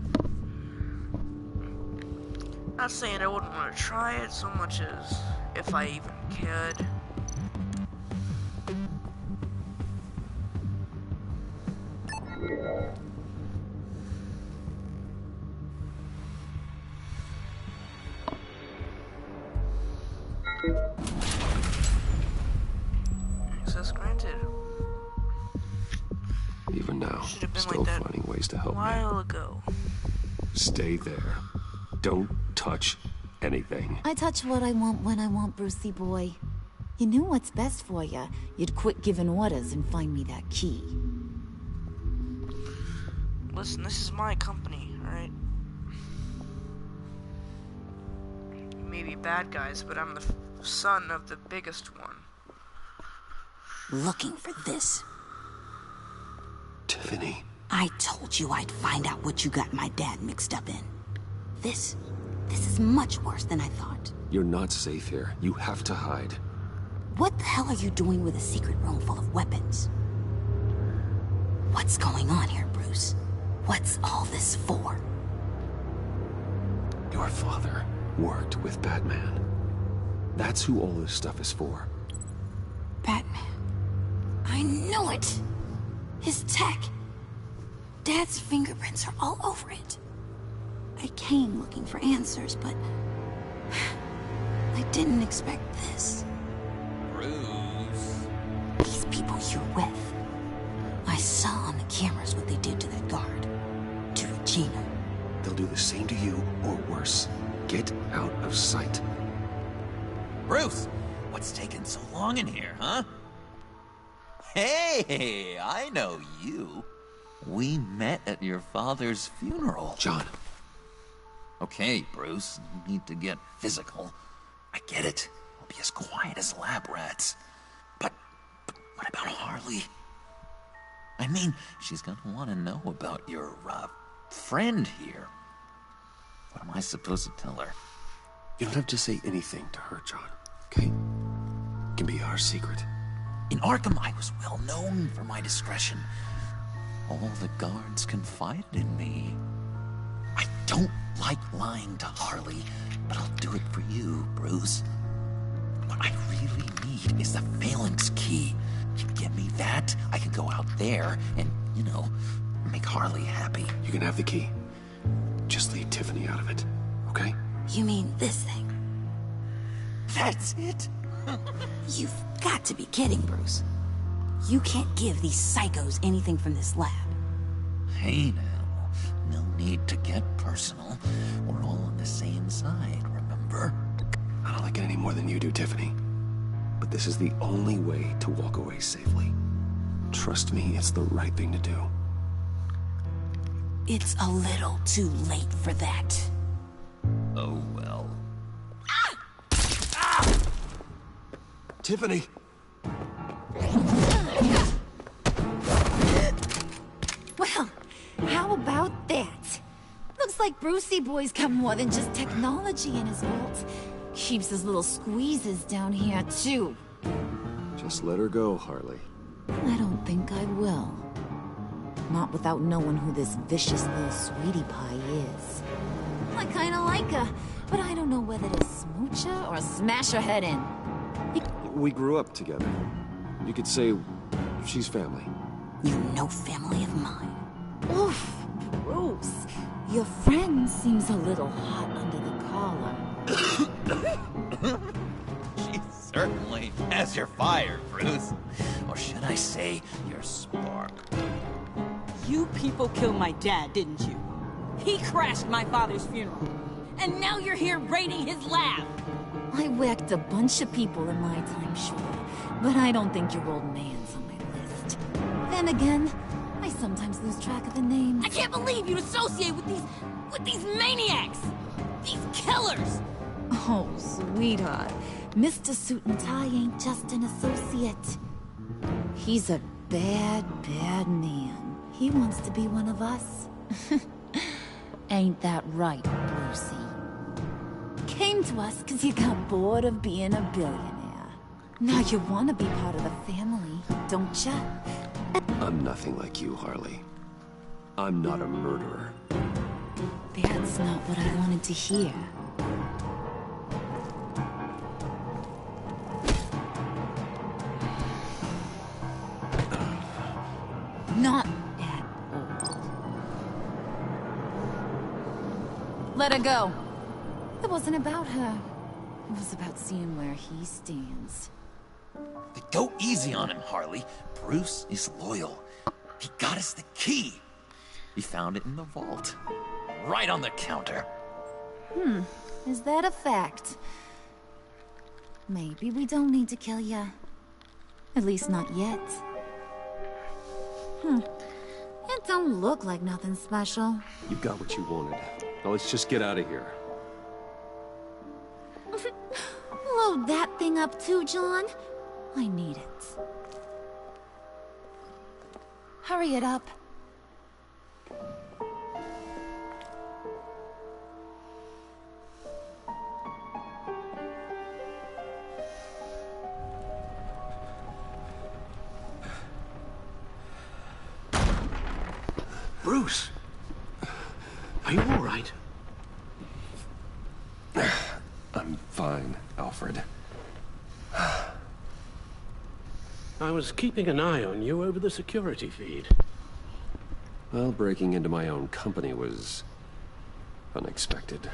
Not saying I wouldn't want to try it so much as if I even could. Access granted. Even now, Should've been still like that finding ways to help a while ago. Stay there. Don't touch anything. I touch what I want when I want, Brucey boy. You knew what's best for you. You'd quit giving orders and find me that key. Listen, this is my company, alright? Maybe bad guys, but I'm the son of the biggest one. Looking for this. Tiffany. I told you I'd find out what you got my dad mixed up in. This is much worse than I thought. You're not safe here. You have to hide. What the hell are you doing with a secret room full of weapons? What's going on here, Bruce? What's all this for? Your father worked with Batman. That's who all this stuff is for. Batman. I knew it! His tech. Dad's fingerprints are all over it. I came looking for answers, but I didn't expect this. Bruce. These people you're with. I saw on the cameras what they did to that guard. To Regina. They'll do the same to you, or worse. Get out of sight. Bruce, what's taking so long in here, huh? Hey, I know you. We met at your father's funeral. John. Okay, Bruce, you need to get physical. I get it. We'll be as quiet as lab rats. But what about Harley? I mean, she's gonna want to know about your, friend here. What am I supposed to tell her? You don't have to say anything to her, John, okay? It can be our secret. In Arkham, I was well known for my discretion. All the guards confided in me. I don't like lying to Harley, but I'll do it for you, Bruce. What I really need is the Phalanx key. You give me that, I can go out there and, make Harley happy. You can have the key. Just leave Tiffany out of it, okay? You mean this thing? That's it? You've got to be kidding, Bruce. You can't give these psychos anything from this lab. Hey now, no need to get personal. We're all on the same side, remember? I don't like it any more than you do, Tiffany. But this is the only way to walk away safely. Trust me, it's the right thing to do. It's a little too late for that. Oh well. Tiffany! Well, how about that? Looks like Brucey Boy's got more than just technology in his vault. Keeps his little squeezes down here, too. Just let her go, Harley. I don't think I will. Not without knowing who this vicious little sweetie pie is. I kinda like her, but I don't know whether to smooch her or smash her head in. We grew up together. You could say she's family. You're no family of mine. Oof, Bruce. Your friend seems a little hot under the collar. She certainly has your fire, Bruce. Or should I say, your spark. You people killed my dad, didn't you? He crashed my father's funeral. And now you're here raiding his lab. I whacked a bunch of people in my time, sure. But I don't think your old man's on my list. Then again, I sometimes lose track of the names. I can't believe you'd associate with these maniacs! These killers! Oh, sweetheart. Mr. Suit and Tie ain't just an associate. He's a bad, bad man. He wants to be one of us. Ain't that right, Brucey? Came to us because you got bored of being a billionaire. Now you want to be part of the family, don't ya? I'm nothing like you, Harley. I'm not a murderer. That's not what I wanted to hear. Not at all. Let her go. It wasn't about her. It was about seeing where he stands. Go easy on him, Harley. Bruce is loyal. He got us the key. He found it in the vault. Right on the counter. Is that a fact? Maybe we don't need to kill ya. At least not yet. It don't look like nothing special. You got what you wanted. Now let's just get out of here. Load that thing up too, John. I need it. Hurry it up. Bruce! Are you all right? I'm fine, Alfred. I was keeping an eye on you over the security feed. Well, breaking into my own company was unexpected.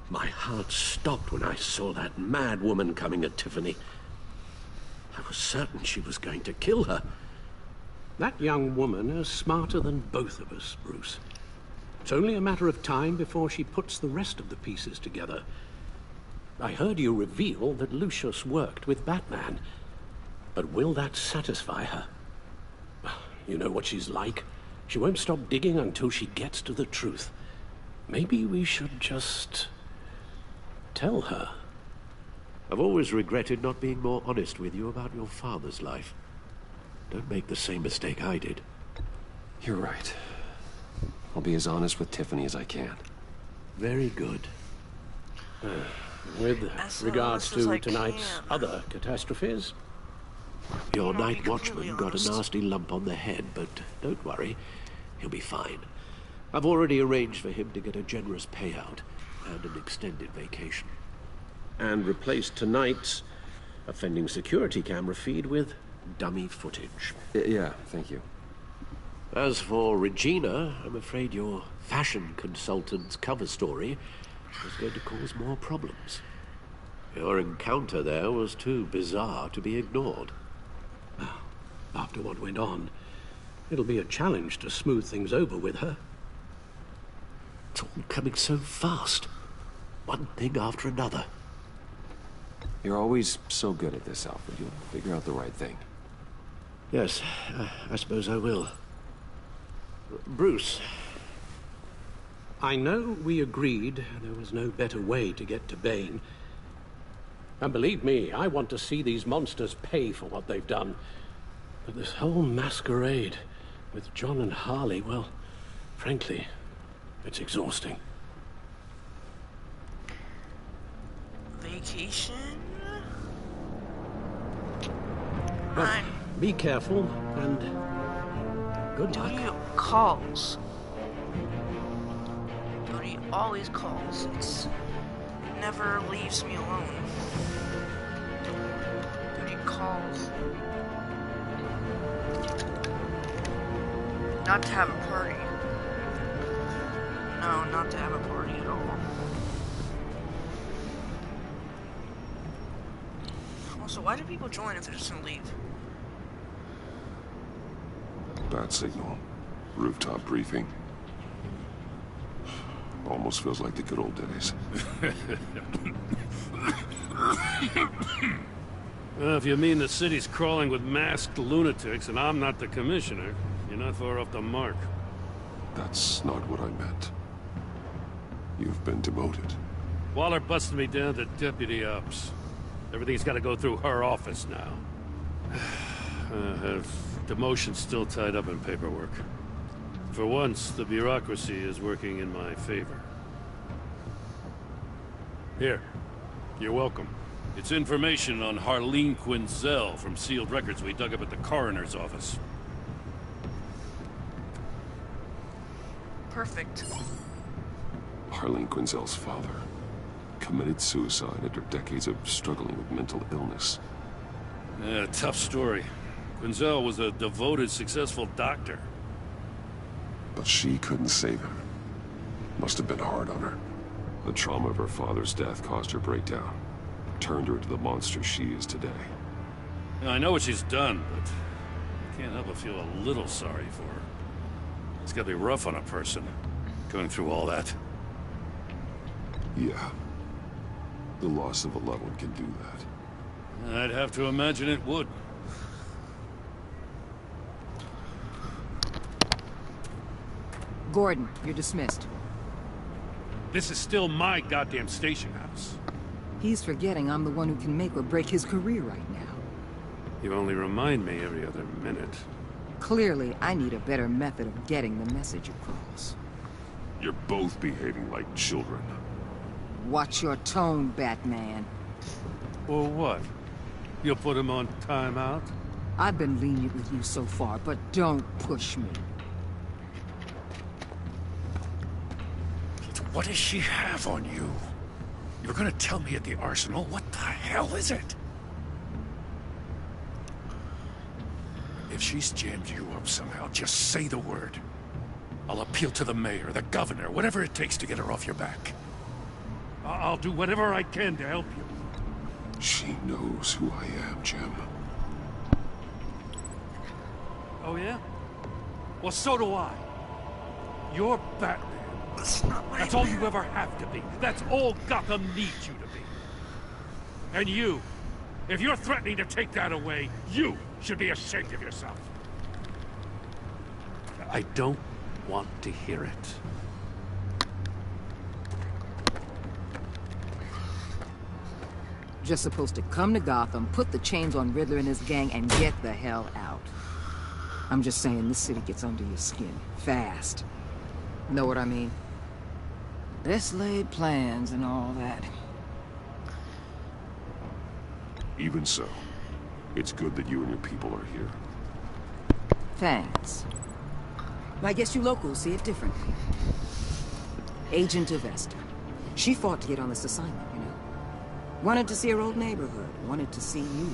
My heart stopped when I saw that mad woman coming at Tiffany. I was certain she was going to kill her. That young woman is smarter than both of us, Bruce. It's only a matter of time before she puts the rest of the pieces together. I heard you reveal that Lucius worked with Batman. But will that satisfy her? You know what she's like. She won't stop digging until she gets to the truth. Maybe we should just tell her. I've always regretted not being more honest with you about your father's life. Don't make the same mistake I did. You're right. I'll be as honest with Tiffany as I can. Very good. With regards to tonight's other catastrophes? Your night watchman got a nasty lump on the head, but don't worry. He'll be fine. I've already arranged for him to get a generous payout and an extended vacation. And replaced tonight's offending security camera feed with dummy footage. Yeah, thank you. As for Regina, I'm afraid your fashion consultant's cover story is going to cause more problems. Your encounter there was too bizarre to be ignored. After what went on, it'll be a challenge to smooth things over with her. It's all coming so fast. One thing after another. You're always so good at this, Alfred. You'll figure out the right thing. Yes, I suppose I will. Bruce. I know we agreed there was no better way to get to Bane. And believe me, I want to see these monsters pay for what they've done. But this whole masquerade with John and Harley, well, frankly, it's exhausting. Vacation? But be careful, and good luck. Duty calls. Duty always calls. It never leaves me alone. Duty calls. Not to have a party. No, not to have a party at all. Also, why do people join if they're just gonna leave? Bat signal. Rooftop briefing. Almost feels like the good old days. Well, if you mean the city's crawling with masked lunatics and I'm not the commissioner, you're not far off the mark. That's not what I meant. You've been demoted. Waller busted me down to deputy ops. Everything's got to go through her office now. Have demotion still tied up in paperwork. For once, the bureaucracy is working in my favor. Here, you're welcome. It's information on Harleen Quinzel from sealed records we dug up at the coroner's office. Perfect. Harleen Quinzel's father committed suicide after decades of struggling with mental illness. Yeah, tough story. Quinzel was a devoted, successful doctor. But she couldn't save him. Must have been hard on her. The trauma of her father's death caused her breakdown. Turned her into the monster she is today. I know what she's done, but I can't help but feel a little sorry for her. It's gotta be rough on a person, going through all that. Yeah. The loss of a loved one can do that. I'd have to imagine it would. Gordon, you're dismissed. This is still my goddamn station house. He's forgetting I'm the one who can make or break his career right now. You only remind me every other minute. Clearly, I need a better method of getting the message across. You're both behaving like children. Watch your tone, Batman. Or what? You'll put him on timeout? I've been lenient with you so far, but don't push me. What does she have on you? You're gonna tell me at the arsenal? What the hell is it? If she's jammed you up somehow, just say the word. I'll appeal to the mayor, the governor, whatever it takes to get her off your back. I'll do whatever I can to help you. She knows who I am, Jim. Oh, yeah? Well, so do I. You're Batman. That's all you ever have to be. That's all Gotham needs you to be. And you, if you're threatening to take that away, you should be ashamed of yourself. I don't want to hear it. Just supposed to come to Gotham, put the chains on Riddler and his gang, and get the hell out. I'm just saying, this city gets under your skin. Fast. Know what I mean? Best laid plans and all that. Even so, it's good that you and your people are here. Thanks. I guess you locals see it differently. Agent Avesta. She fought to get on this assignment, you know. Wanted to see her old neighborhood. Wanted to see you.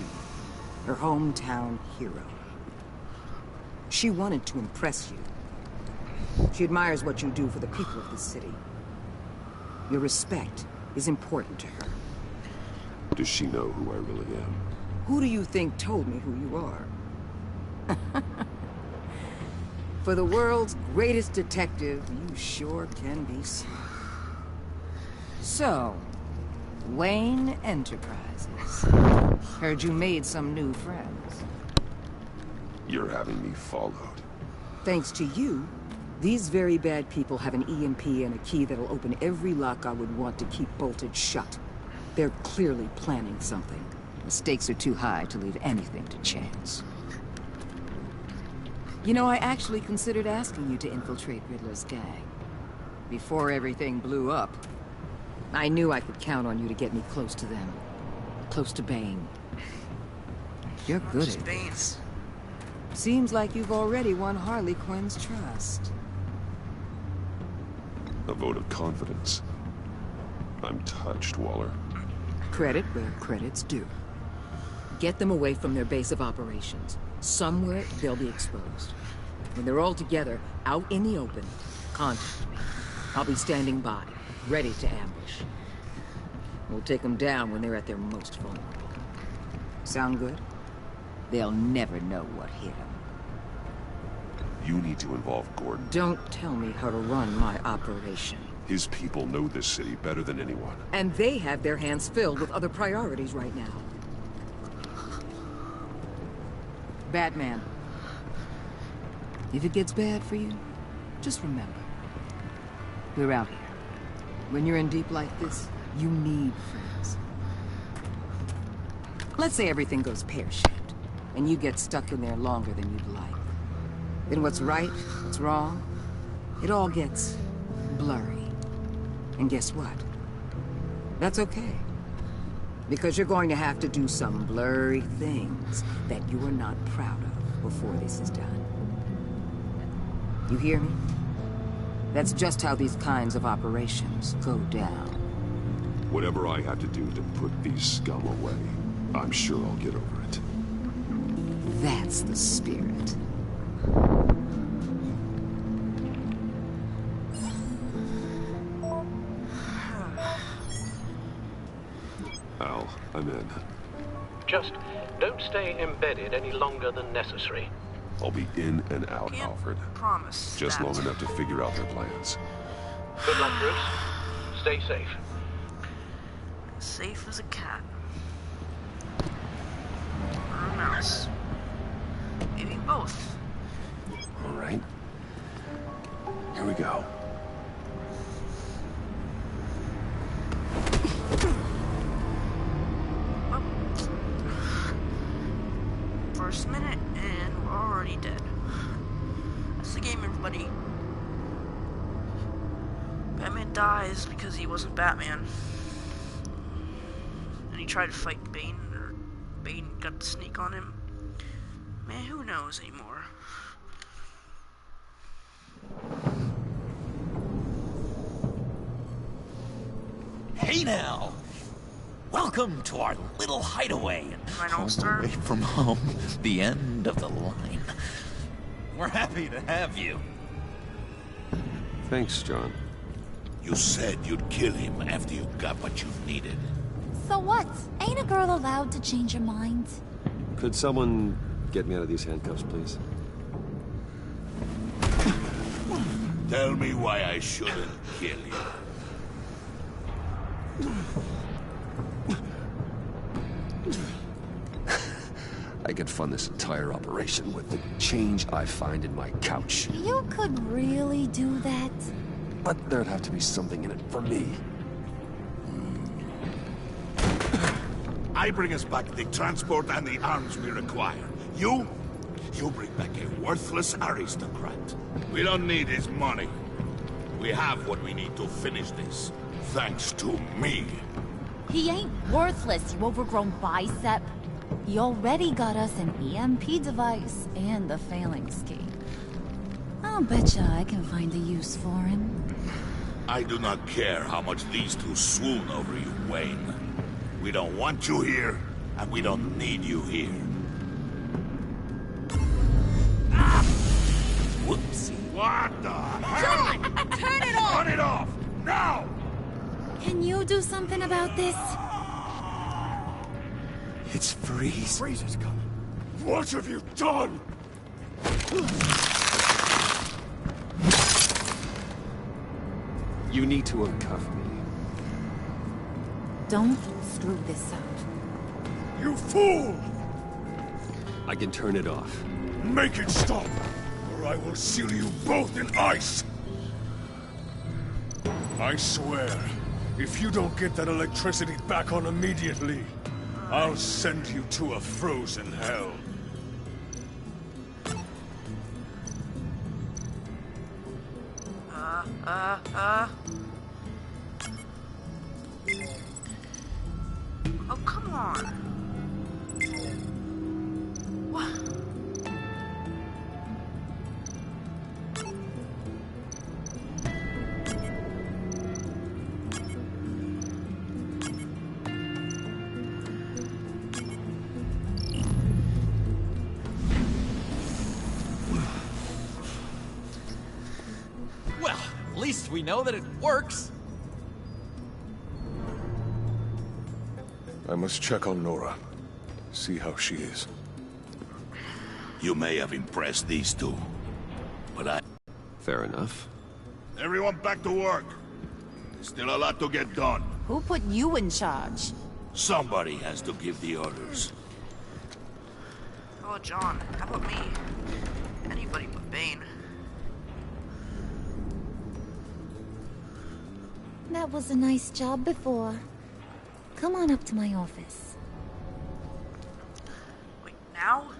Her hometown hero. She wanted to impress you. She admires what you do for the people of this city. Your respect is important to her. Does she know who I really am? Who do you think told me who you are? For the world's greatest detective, you sure can be smart. So, Wayne Enterprises. Heard you made some new friends. You're having me followed. Thanks to you, these very bad people have an EMP and a key that'll open every lock I would want to keep bolted shut. They're clearly planning something. The stakes are too high to leave anything to chance. You know, I actually considered asking you to infiltrate Riddler's gang. Before everything blew up, I knew I could count on you to get me close to them. Close to Bane. You're good at it. Bane's. Seems like you've already won Harley Quinn's trust. A vote of confidence. I'm touched, Waller. Credit where credit's due. Get them away from their base of operations. Somewhere they'll be exposed. When they're all together, out in the open, contact me. I'll be standing by, ready to ambush. We'll take them down when they're at their most vulnerable. Sound good? They'll never know what hit them. You need to involve Gordon. Don't tell me how to run my operation. His people know this city better than anyone. And they have their hands filled with other priorities right now. Batman. If it gets bad for you, just remember. We're out here. When you're in deep like this, you need friends. Let's say everything goes pear-shaped, and you get stuck in there longer than you'd like. Then what's right, what's wrong, it all gets blurry. And guess what? That's okay. Because you're going to have to do some blurry things that you are not proud of before this is done. You hear me? That's just how these kinds of operations go down. Whatever I have to do to put these scum away, I'm sure I'll get over it. That's the spirit. Al, I'm in. Just don't stay embedded any longer than necessary. I'll be in and out, Alfred. Promise. Just that. long enough to figure out their plans. Good luck, Bruce. Stay safe. Safe as a cat. Or a mouse. Maybe both. All right. Here we go. First minute, and we're already dead. That's the game, everybody. Batman dies because he wasn't Batman. And he tried to fight Bane, or Bane got the sneak on him. Man, who knows anymore? Hey now! Welcome to our little hideaway. Away from home. The end of the line. We're happy to have you. Thanks, John. You said you'd kill him after you got what you needed. So what? Ain't a girl allowed to change her mind? Could someone get me out of these handcuffs, please? Tell me why I shouldn't kill you. I could fund this entire operation with the change I find in my couch. You could really do that? But there'd have to be something in it for me. I bring us back the transport and the arms we require. You bring back a worthless aristocrat. We don't need his money. We have what we need to finish this. Thanks to me. He ain't worthless, you overgrown bicep. He already got us an EMP device and the Phalanx key. I'll betcha I can find a use for him. I do not care how much these two swoon over you, Wayne. We don't want you here, and we don't need you here. Whoopsie. What the hell? John! Turn it off! Turn it off! Now! Can you do something about this? It's Freeze. Freeze is coming. What have you done? You need to uncuff me. Don't screw this up. You fool! I can turn it off. Make it stop, or I will seal you both in ice! I swear, If you don't get that electricity back on immediately, I'll send you to a frozen hell. Oh, come on. What? Well, at least we know that it works. I must check on Nora. See how she is. You may have impressed these two, but I... Fair enough. Everyone back to work. There's still a lot to get done. Who put you in charge? Somebody has to give the orders. Oh, John, how about me? Anybody but Bane. That was a nice job before. Come on up to my office. Wait, now?